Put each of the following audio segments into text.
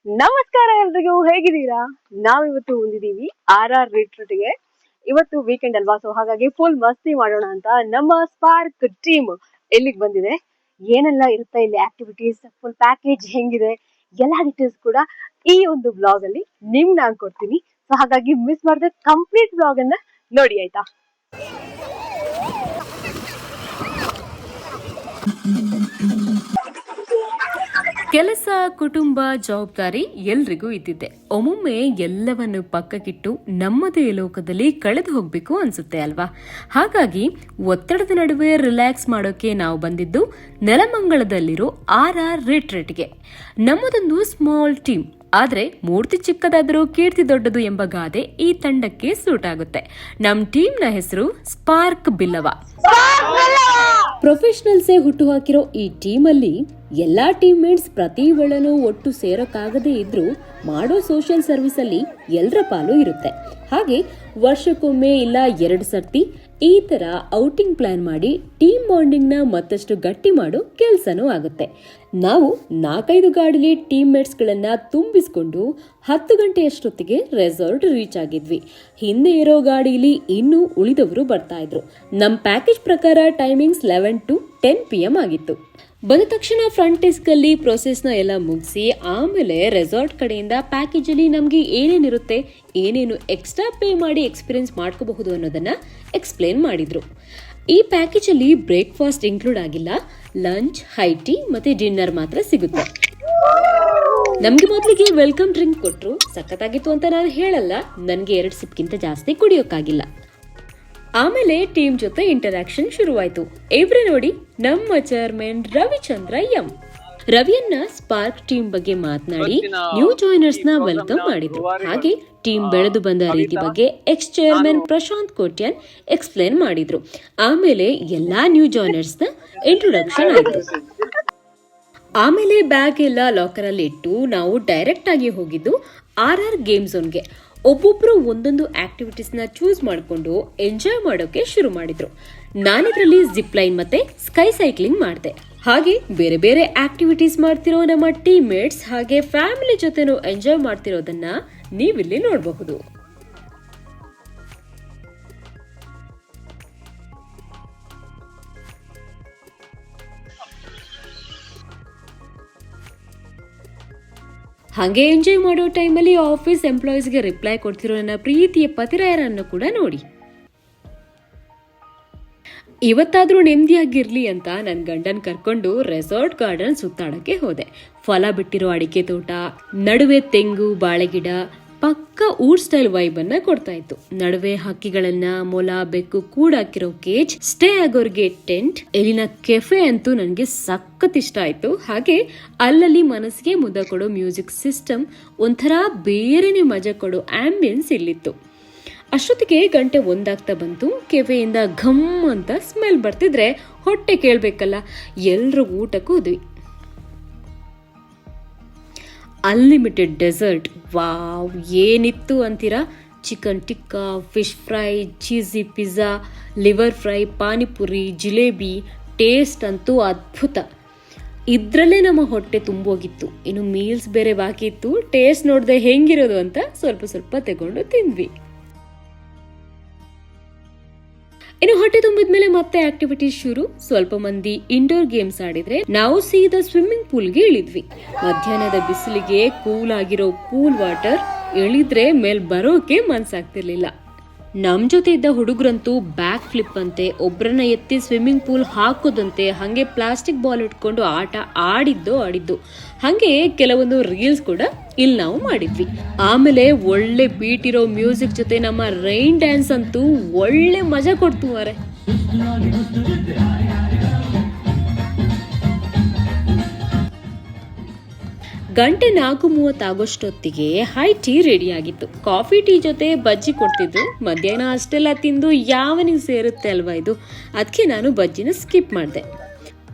ನಮಸ್ಕಾರ ಎಲ್ರಿಗೂ, ಹೇಗಿದ್ದೀರಾ? ನಾವಿವತ್ತು ಬಂದಿದ್ದೀವಿ RR ರಿಟ್ರೀಟ್ಗೆ. ಇವತ್ತು ವೀಕೆಂಡ್ ಅಲ್ವಾ, ಸೊ ಹಾಗಾಗಿ ಫುಲ್ ಮಸ್ತಿ ಮಾಡೋಣ ಅಂತ ನಮ್ಮ ಸ್ಪಾರ್ಕ್ ಟೀಮ್ ಎಲ್ಲಿಗೆ ಬಂದಿದೆ. ಏನೆಲ್ಲ ಇರುತ್ತೆ ಇಲ್ಲಿ ಆಕ್ಟಿವಿಟೀಸ್, ಫುಲ್ ಪ್ಯಾಕೇಜ್ ಹೆಂಗಿದೆ, ಎಲ್ಲಾ ಡೀಟೇಲ್ಸ್ ಕೂಡ ಈ ಒಂದು ಬ್ಲಾಗ್ ಅಲ್ಲಿ ನಾನು ಕೊಡ್ತೀನಿ. ಸೊ ಹಾಗಾಗಿ ಮಿಸ್ ಮಾಡದೆ ಕಂಪ್ಲೀಟ್ ಬ್ಲಾಗ್ ಅನ್ನ ನೋಡಿ, ಆಯ್ತಾ? ಕೆಲಸ, ಕುಟುಂಬ, ಜವಾಬ್ದಾರಿ ಎಲ್ರಿಗೂ ಇದ್ದಿದ್ದೆ. ಒಮ್ಮೊಮ್ಮೆ ಎಲ್ಲವನ್ನು ಪಕ್ಕಕ್ಕಿಟ್ಟು ನಮ್ಮದೇ ಲೋಕದಲ್ಲಿ ಕಳೆದು ಹೋಗ್ಬೇಕು ಅನ್ಸುತ್ತೆ ಅಲ್ವಾ? ಹಾಗಾಗಿ ಒತ್ತಡದ ನಡುವೆ ರಿಲ್ಯಾಕ್ಸ್ ಮಾಡೋಕೆ ನಾವು ಬಂದಿದ್ದು ನೆಲಮಂಗಲದಲ್ಲಿರೋ RR ರಿಟ್ರೀಟ್ಗೆ. ನಮ್ಮದೊಂದು ಸ್ಮಾಲ್ ಟೀಮ್, ಆದ್ರೆ ಮೂರ್ತಿ ಚಿಕ್ಕದಾದರೂ ಕೀರ್ತಿ ದೊಡ್ಡದು ಎಂಬ ಗಾದೆ ಈ ತಂಡಕ್ಕೆ ಸೂಟ್ ಆಗುತ್ತೆ. ನಮ್ ಟೀಮ್ನ ಹೆಸರು ಸ್ಪಾರ್ಕ್ ಬಿಲ್ಲವ. ಪ್ರೊಫೆಷನಲ್ಸೇ ಹುಟ್ಟು ಹಾಕಿರೋ ಈ ಟೀಮಲ್ಲಿ ಎಲ್ಲಾ ಟೀಮ್ಮೇಟ್ಸ್ ಪ್ರತಿ ವೇಳೆನೂ ಒಟ್ಟು ಸೇರೋಕ್ಕಾಗದೇ ಇದ್ರೂ ಮಾಡೋ ಸೋಷಿಯಲ್ ಸರ್ವಿಸ್ ಅಲ್ಲಿ ಎಲ್ಲರ ಪಾಲು ಇರುತ್ತೆ. ಹಾಗೆ ವರ್ಷಕ್ಕೊಮ್ಮೆ ಇಲ್ಲ 2 ಸರ್ತಿ ಈ ತರ ಔಟಿಂಗ್ ಪ್ಲಾನ್ ಮಾಡಿ ಟೀಮ್ ಬಾಂಡಿಂಗ್ ನ ಮತ್ತಷ್ಟು ಗಟ್ಟಿ ಮಾಡೋ ಕೆಲ್ಸನೂ ಆಗುತ್ತೆ. ನಾವು 4-5 ಗಾಡಿಲಿ ಟೀಮ್ ಮೇಟ್ಸ್ ಗಳನ್ನ ತುಂಬಿಸ್ಕೊಂಡು 10 ಗಂಟೆಯಷ್ಟೊತ್ತಿಗೆ ರೆಸಾರ್ಟ್ ರೀಚ್ ಆಗಿದ್ವಿ. ಹಿಂದೆ ಇರೋ ಗಾಡಿಲಿ ಇನ್ನೂ ಉಳಿದವರು ಬರ್ತಾ ಇದ್ರು. ನಮ್ ಪ್ಯಾಕೇಜ್ ಪ್ರಕಾರ ಟೈಮಿಂಗ್ಸ್ 11 to 10 PM ಆಗಿತ್ತು. ಬಂದ ತಕ್ಷಣ ಫ್ರಂಟ್ ಡೆಸ್ಕ್ ಅಲ್ಲಿ ಪ್ರೊಸೆಸ್ನ ಎಲ್ಲ ಮುಗಿಸಿ ಆಮೇಲೆ ರೆಸಾರ್ಟ್ ಕಡೆಯಿಂದ ಪ್ಯಾಕೇಜ್ ಅಲ್ಲಿ ನಮ್ಗೆ ಏನೇನಿರುತ್ತೆ, ಏನೇನು ಎಕ್ಸ್ಟ್ರಾ ಪೇ ಮಾಡಿ ಎಕ್ಸ್ಪೀರಿಯನ್ಸ್ ಮಾಡ್ಕೋಬಹುದು ಅನ್ನೋದನ್ನ ಎಕ್ಸ್ಪ್ಲೇನ್ ಮಾಡಿದ್ರು. ಈ ಪ್ಯಾಕೇಜ್ ಅಲ್ಲಿ ಬ್ರೇಕ್ಫಾಸ್ಟ್ ಇನ್ಕ್ಲೂಡ್ ಆಗಿಲ್ಲ, ಲಂಚ್, ಹೈ ಟೀ ಮತ್ತೆ ಡಿನ್ನರ್ ಮಾತ್ರ ಸಿಗುತ್ತೆ. ನಮ್ಗೆ ಮೊದಲಿಗೆ ವೆಲ್ಕಮ್ ಡ್ರಿಂಕ್ ಕೊಟ್ರು. ಸಖತ್ತಾಗಿತ್ತು ಅಂತ ನಾನು ಹೇಳಲ್ಲ, ನನ್ಗೆ 2 ಸಿಪ್ಗಿಂತ ಜಾಸ್ತಿ ಕುಡಿಯೋಕ್ಕಾಗಿಲ್ಲ. ಆಮೇಲೆ ಟೀಮ್ ಜೊತೆ ಇಂಟರಾಕ್ಷನ್ ಶುರುವಾಯ್ತು. ಇವ್ರೆ ನೋಡಿ, ನಮ್ಮ ಚೇರ್ಮನ್ ರವಿಚಂದ್ರ ಎಂ. ರವಿಯನ್ನ ಸ್ಪಾರ್ಕ್ ಟೀಮ್ ಬಗ್ಗೆ ಮಾತನಾಡಿ ನ್ಯೂ ಜಾಯ್ನರ್ಸ್ ನ ವೆಲ್ಕಮ್ ಮಾಡಿದ್ರು. ಹಾಗೆ ಟೀಮ್ ಬೆಳೆದು ಬಂದ ರೀತಿ ಬಗ್ಗೆ ex chairman Prashant Kotian explain ಮಾಡಿದ್ರು. ಆಮೇಲೆ ಎಲ್ಲಾ ನ್ಯೂ ಜಾಯ್ನರ್ಸ್ ನ ಇಂಟ್ರೊಡಕ್ಷನ್ ಆಯ್ತು. ಆಮೇಲೆ ಬ್ಯಾಗ್ ಎಲ್ಲ ಲಾಕರ್ ಅಲ್ಲಿ ಇಟ್ಟು ನಾವು ಡೈರೆಕ್ಟ್ ಆಗಿ ಹೋಗಿದ್ದು RR ಗೇಮ್ ಝೋನ್ಗೆ. ಒಬ್ಬೊಬ್ರು ಒಂದೊಂದು ಆಕ್ಟಿವಿಟೀಸ್ ನ ಚೂಸ್ ಮಾಡಿಕೊಂಡು ಎಂಜಾಯ್ ಮಾಡೋಕೆ ಶುರು ಮಾಡಿದ್ರು. ನಾನಿದ್ರಲ್ಲಿ ಜಿಪ್ ಲೈನ್ ಮತ್ತೆ ಸ್ಕೈ ಸೈಕ್ಲಿಂಗ್ ಮಾಡಿದೆ. ಹಾಗೆ ಬೇರೆ ಬೇರೆ ಆಕ್ಟಿವಿಟೀಸ್ ಮಾಡ್ತಿರೋ ನಮ್ಮ ಟೀಮ್ ಮೇಟ್ಸ್ ಹಾಗೆ ಫ್ಯಾಮಿಲಿ ಜೊತೆನೂ ಎಂಜಾಯ್ ಮಾಡ್ತಿರೋದನ್ನ ನೀವಿಲ್ಲಿ ನೋಡಬಹುದು. ಹಾಗೆ ಎಂಜಾಯ್ ಮಾಡೋ ಟೈಮಲ್ಲಿ ಆಫೀಸ್ ಎಂಪ್ಲಾಯೀಸ್ಗೆ ರಿಪ್ಲೈ ಕೊಡ್ತಿರೋ ನನ್ನ ಪ್ರೀತಿಯ ಪತಿರಾಯರನ್ನು ಕೂಡ ನೋಡಿ. ಇವತ್ತಾದ್ರೂ ನೆಮ್ಮದಿಯಾಗಿರ್ಲಿ ಅಂತ ನನ್ನ ಗಂಡನ್ ಕರ್ಕೊಂಡು ರೆಸಾರ್ಟ್ ಗಾರ್ಡನ್ ಸುತ್ತಾಡಕ್ಕೆ ಹೋದೆ. ಫಲ ಬಿಟ್ಟಿರೋ ಅಡಿಕೆ ತೋಟ, ನಡುವೆ ತೆಂಗು, ಬಾಳೆಗಿಡ, ಪಕ್ಕ ಊರ್ ಸ್ಟೈಲ್ ವೈಬ್ ಅನ್ನ ಕೊಡ್ತಾ ಇತ್ತು. ನಡುವೆ ಹಕ್ಕಿಗಳನ್ನ, ಮೊಲ, ಬೆಕ್ಕು ಕೂಡಾಕಿರೋ ಕೇಜ್, ಸ್ಟೇ ಆಗೋರ್ಗೆ ಟೆಂಟ್, ಇಲ್ಲಿನ ಕೆಫೆ ಅಂತೂ ನನಗೆ ಸಖತ್ ಇಷ್ಟ ಆಯ್ತು. ಹಾಗೆ ಅಲ್ಲಲ್ಲಿ ಮನಸ್ಸಿಗೆ ಮುದ ಕೊಡೋ ಮ್ಯೂಸಿಕ್ ಸಿಸ್ಟಮ್, ಒಂಥರ ಬೇರೆನೆ ಮಜಾ ಕೊಡೋ ಆಂಬಿಯನ್ಸ್ ಇಲ್ಲಿತ್ತು. ಅಷ್ಟೊತ್ತಿಗೆ ಗಂಟೆ 1 ಆಗ್ತಾ ಬಂತು. ಕೆಫೆಯಿಂದ ಘಮ್ ಅಂತ ಸ್ಮೆಲ್ ಬರ್ತಿದ್ರೆ ಹೊಟ್ಟೆ ಕೇಳ್ಬೇಕಲ್ಲ, ಎಲ್ರೂ ಊಟಕ್ಕೂ ಹೋದ್ವಿ. ಅನ್ಲಿಮಿಟೆಡ್ ಡೆಸರ್ಟ್, ವಾವ್ ಏನಿತ್ತು ಅಂತೀರಾ? Chicken tikka, fish fry, cheesy pizza, liver fry, panipuri, jalebi, taste ಅಂತೂ ಅದ್ಭುತ. ಇದ್ರಲ್ಲೇ ನಮ್ಮ ಹೊಟ್ಟೆ ತುಂಬೋಗಿತ್ತು. ಇನ್ನು ಮೀಲ್ಸ್ ಬೇರೆ ಬಾಕಿ ಇತ್ತು. ಟೇಸ್ಟ್ ನೋಡದೆ ಹೆಂಗಿರೋದು ಅಂತ ಸ್ವಲ್ಪ ತಗೊಂಡು ತಿಂದ್ವಿ. ಇನ್ನು ಹೊಟ್ಟೆ ತುಂಬಿದ್ಮೇಲೆ ಮತ್ತೆ ಆಕ್ಟಿವಿಟೀಸ್ ಶುರು. ಸ್ವಲ್ಪ ಮಂದಿ ಇಂಡೋರ್ ಗೇಮ್ಸ್ ಆಡಿದ್ರೆ ನಾವು ಸೀದಾ ಸ್ವಿಮ್ಮಿಂಗ್ ಪೂಲ್ಗೆ ಇಳಿದ್ವಿ. ಮಧ್ಯಾಹ್ನದ ಬಿಸಿಲಿಗೆ ಕೂಲ್ ಆಗಿರೋ ಪೂಲ್ ವಾಟರ್ ಇಳಿದ್ರೆ ಮೇಲ್ ಬರೋಕೆ ಮನ್ಸಾಗ್ತಿರ್ಲಿಲ್ಲ. ನಮ್ ಜೊತೆ ಇದ್ದ ಹುಡುಗರಂತೂ ಬ್ಯಾಕ್ ಫ್ಲಿಪ್ ಅಂತೆ, ಒಬ್ರನ್ನ ಎತ್ತಿ ಸ್ವಿಮ್ಮಿಂಗ್ ಪೂಲ್ ಹಾಕೋದಂತೆ, ಹಂಗೆ ಪ್ಲಾಸ್ಟಿಕ್ ಬಾಲ್ ಇಟ್ಕೊಂಡು ಆಟ ಆಡಿದ್ದು. ಹಂಗೆ ಕೆಲವೊಂದು ರೀಲ್ಸ್ ಕೂಡ ಇಲ್ಲಿ ನಾವು ಮಾಡಿದ್ವಿ. ಆಮೇಲೆ ಒಳ್ಳೆ ಬೀಟ್ ಇರೋ ಮ್ಯೂಸಿಕ್ ಜೊತೆ ನಮ್ಮ ರೈನ್ ಡ್ಯಾನ್ಸ್ ಅಂತೂ ಒಳ್ಳೆ ಮಜಾ ಕೊಡ್ತು ಮಾರೆ. ಗಂಟೆ 4:30 ಆಗೋಷ್ಟೊತ್ತಿಗೆ ಹೈ ಟೀ ರೆಡಿ ಆಗಿತ್ತು. ಕಾಫಿ ಟೀ ಜೊತೆ ಬಜ್ಜಿ ಕೊಡ್ತಿದ್ರು. ಮಧ್ಯಾಹ್ನ ಅಷ್ಟೆಲ್ಲ ತಿಂದು ಯಾವನಿಗೆ ಸೇರುತ್ತೆ ಅಲ್ವಾ ಇದು, ಅದಕ್ಕೆ ನಾನು ಬಜ್ಜಿನ ಸ್ಕಿಪ್ ಮಾಡಿದೆ.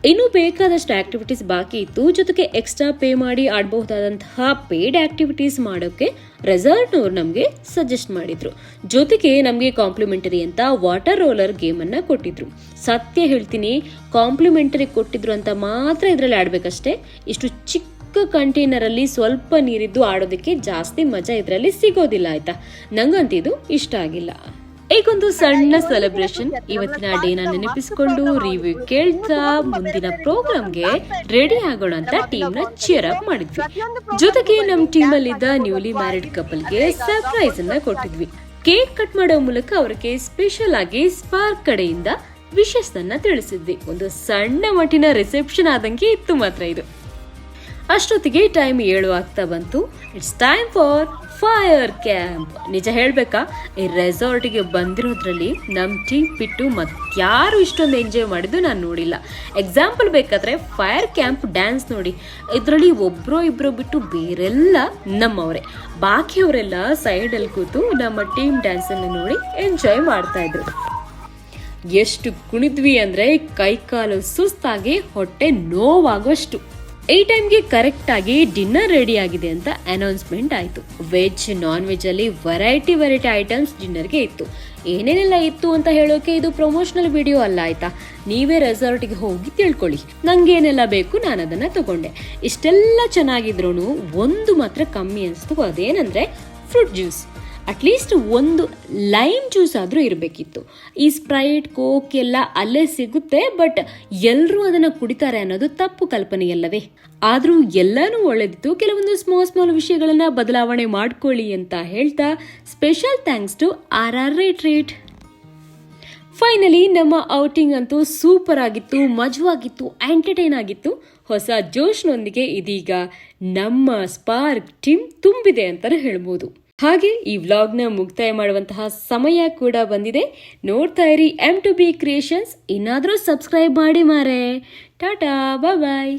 ಇನ್ನೂ ಬೇಕಾದಷ್ಟು ಆಕ್ಟಿವಿಟೀಸ್ ಬಾಕಿ ಇತ್ತು. ಜೊತೆಗೆ ಎಕ್ಸ್ಟ್ರಾ ಪೇ ಮಾಡಿ ಆಡಬಹುದಾದಂತಹ ಪೇಡ್ ಆಕ್ಟಿವಿಟೀಸ್ ಮಾಡೋಕೆ ರೆಸಾರ್ಟ್ನವ್ರು ನಮಗೆ ಸಜೆಸ್ಟ್ ಮಾಡಿದ್ರು. ಜೊತೆಗೆ ನಮಗೆ ಕಾಂಪ್ಲಿಮೆಂಟರಿ ಅಂತ ವಾಟರ್ ರೋಲರ್ ಗೇಮ್ ಅನ್ನ ಕೊಟ್ಟಿದ್ರು. ಸತ್ಯ ಹೇಳ್ತೀನಿ, ಕಾಂಪ್ಲಿಮೆಂಟರಿ ಕೊಟ್ಟಿದ್ರು ಅಂತ ಮಾತ್ರ ಇದರಲ್ಲಿ ಆಡ್ಬೇಕಷ್ಟೇ. ಇಷ್ಟು ಚಿಕ್ಕ ಚಿಕ್ಕ ಕಂಟೈನರ್ ಅಲ್ಲಿ ಸ್ವಲ್ಪ ನೀರಿದ್ದು ಆಡೋದಕ್ಕೆ ಜಾಸ್ತಿ ಮಜಾ ಇದರಲ್ಲಿ ಸಿಗೋದಿಲ್ಲ ಆಯ್ತಾ. ನಂಗಂತೂ ಇದು ಇಷ್ಟ ಆಗಿಲ್ಲ. ಈಗೊಂದು ಸಣ್ಣ ಸೆಲೆಬ್ರೇಷನ್. ಇವತ್ತಿನ ಡೇನ ನೆನಪಿಸಿಕೊಂಡು ರಿವ್ಯೂ ಕೇಳ್ತಾ ಮುಂದಿನ ಪ್ರೋಗ್ರಾಮ್ಗೆ ರೆಡಿ ಆಗೋಣ ಅಂತ ಟೀಮ್ ನ ಚಿಯರ್ ಅಪ್ ಮಾಡಿದ್ವಿ. ಜೊತೆಗೆ ನಮ್ ಟೀಮ್ ಅಲ್ಲಿದ್ದ ನ್ಯೂಲಿ ಮ್ಯಾರಿಡ್ ಕಪಲ್ಗೆ ಸರ್ಪ್ರೈಸ್ ಅನ್ನ ಕೊಟ್ಟಿದ್ವಿ. ಕೇಕ್ ಕಟ್ ಮಾಡೋ ಮೂಲಕ ಅವ್ರಿಗೆ ಸ್ಪೆಷಲ್ ಆಗಿ ಸ್ಪಾರ್ಕ್ ಕಡೆಯಿಂದ ವಿಶಸ್ ಅನ್ನ ತಿಳಿಸಿದ್ವಿ. ಒಂದು ಸಣ್ಣ ಮಟ್ಟಿನ ರಿಸೆಪ್ಷನ್ ಆದಂಗೆ ಇತ್ತು ಮಾತ್ರ ಇದು. ಅಷ್ಟೊತ್ತಿಗೆ ಟೈಮ್ 7 ಆಗ್ತಾ ಬಂತು. It's time for fire camp. ನಿಜ ಹೇಳ್ಬೇಕಾ, ಈ ರೆಸಾರ್ಟ್ಗೆ ಬಂದಿರೋದ್ರಲ್ಲಿ ನಮ್ ಟೀಮ್ ಬಿಟ್ಟು ಮತ್ಯಾರು ಇಷ್ಟೊಂದು ಎಂಜಾಯ್ ಮಾಡಿದ್ದು ನಾನು ನೋಡಿಲ್ಲ. ಎಕ್ಸಾಂಪಲ್ ಬೇಕಾದ್ರೆ ಫೈರ್ ಕ್ಯಾಂಪ್ ಡ್ಯಾನ್ಸ್ ನೋಡಿ, ಇದರಲ್ಲಿ ಒಬ್ರೋ ಇಬ್ರೋ ಬಿಟ್ಟು ಬೇರೆಲ್ಲ ನಮ್ಮವರೇ, ಬಾಕಿಯವರೆಲ್ಲ ಸೈಡಲ್ಲಿ ಕೂತು ನಮ್ಮ ಟೀಮ್ ಡ್ಯಾನ್ಸ್ ಅನ್ನು ನೋಡಿ ಎಂಜಾಯ್ ಮಾಡ್ತಾ ಇದ್ರು. ಎಷ್ಟು ಕುಣಿದ್ವಿ ಅಂದ್ರೆ ಕೈಕಾಲು ಸುಸ್ತಾಗಿ ಹೊಟ್ಟೆ ನೋವಾಗೋಷ್ಟು. ಈ ಟೈಮ್ಗೆ ಕರೆಕ್ಟ್ ಆಗಿ ಡಿನ್ನರ್ ರೆಡಿ ಆಗಿದೆ ಅಂತ ಅನೌನ್ಸ್ಮೆಂಟ್ ಆಯ್ತು. ವೆಜ್ ನಾನ್ ವೆಜ್ ಅಲ್ಲಿ ವೆರೈಟಿ ಐಟಮ್ಸ್ ಡಿನ್ನರ್ಗೆ ಇತ್ತು. ಏನೇನೆಲ್ಲ ಇತ್ತು ಅಂತ ಹೇಳೋಕೆ ಇದು ಪ್ರಮೋಷನಲ್ ವಿಡಿಯೋ ಅಲ್ಲ ಆಯ್ತಾ. ನೀವೇ ರೆಸಾರ್ಟ್ಗೆ ಹೋಗಿ ತಿಳ್ಕೊಳ್ಳಿ. ನಂಗೇನೆಲ್ಲ ಬೇಕು ನಾನು ಅದನ್ನ ತಗೊಂಡೆ. ಇಷ್ಟೆಲ್ಲ ಚೆನ್ನಾಗಿದ್ರು ಒಂದು ಮಾತ್ರ ಕಮ್ಮಿ ಅನಿಸ್ತು. ಅದೇನಂದ್ರೆ ಫ್ರೂಟ್ ಜ್ಯೂಸ್. ಅಟ್ಲೀಸ್ಟ್ ಒಂದು ಲೈಮ್ ಜ್ಯೂಸ್ ಆದರೂ ಇರಬೇಕಿತ್ತು. ಈ ಸ್ಪ್ರೈಟ್ ಕೋಕ್ ಎಲ್ಲ ಅಲ್ಲೇ ಸಿಗುತ್ತೆ, ಬಟ್ ಎಲ್ಲರೂ ಅದನ್ನು ಕುಡಿತಾರೆ ಅನ್ನೋದು ತಪ್ಪು ಕಲ್ಪನೆಯಲ್ಲವೇ. ಆದರೂ ಎಲ್ಲಾನು ಒಳ್ಳೆದಿತ್ತು. ಕೆಲವೊಂದು ಸ್ಮಾಲ್ ವಿಷಯಗಳನ್ನ ಬದಲಾವಣೆ ಮಾಡ್ಕೊಳ್ಳಿ ಅಂತ ಹೇಳ್ತಾ special thanks to RR retreat. Finally ನಮ್ಮ ಔಟಿಂಗ್ ಅಂತೂ ಸೂಪರ್ ಆಗಿತ್ತು, ಮಜವಾಗಿತ್ತು, ಎಂಟರ್ಟೈನ್ ಆಗಿತ್ತು. ಹೊಸ ಜೋಶ್ನೊಂದಿಗೆ ಇದೀಗ ನಮ್ಮ ಸ್ಪಾರ್ಕ್ ಟೀಮ್ ತುಂಬಿದೆ ಅಂತಾನೆ ಹೇಳ್ಬೋದು. ಹಾಗೆ ಈ ವ್ಲಾಗ್ನ ಮುಕ್ತಾಯ ಮಾಡುವಂತಹ ಸಮಯ ಕೂಡ ಬಂದಿದೆ. ನೋಡ್ತಾ ಇರಿ M2B ಕ್ರಿಯೇಷನ್ಸ್. ಇನ್ನಾದರೂ ಸಬ್ಸ್ಕ್ರೈಬ್ ಮಾಡಿ ಮಾರೆ. ಟಾಟಾ, ಬಾಯ್.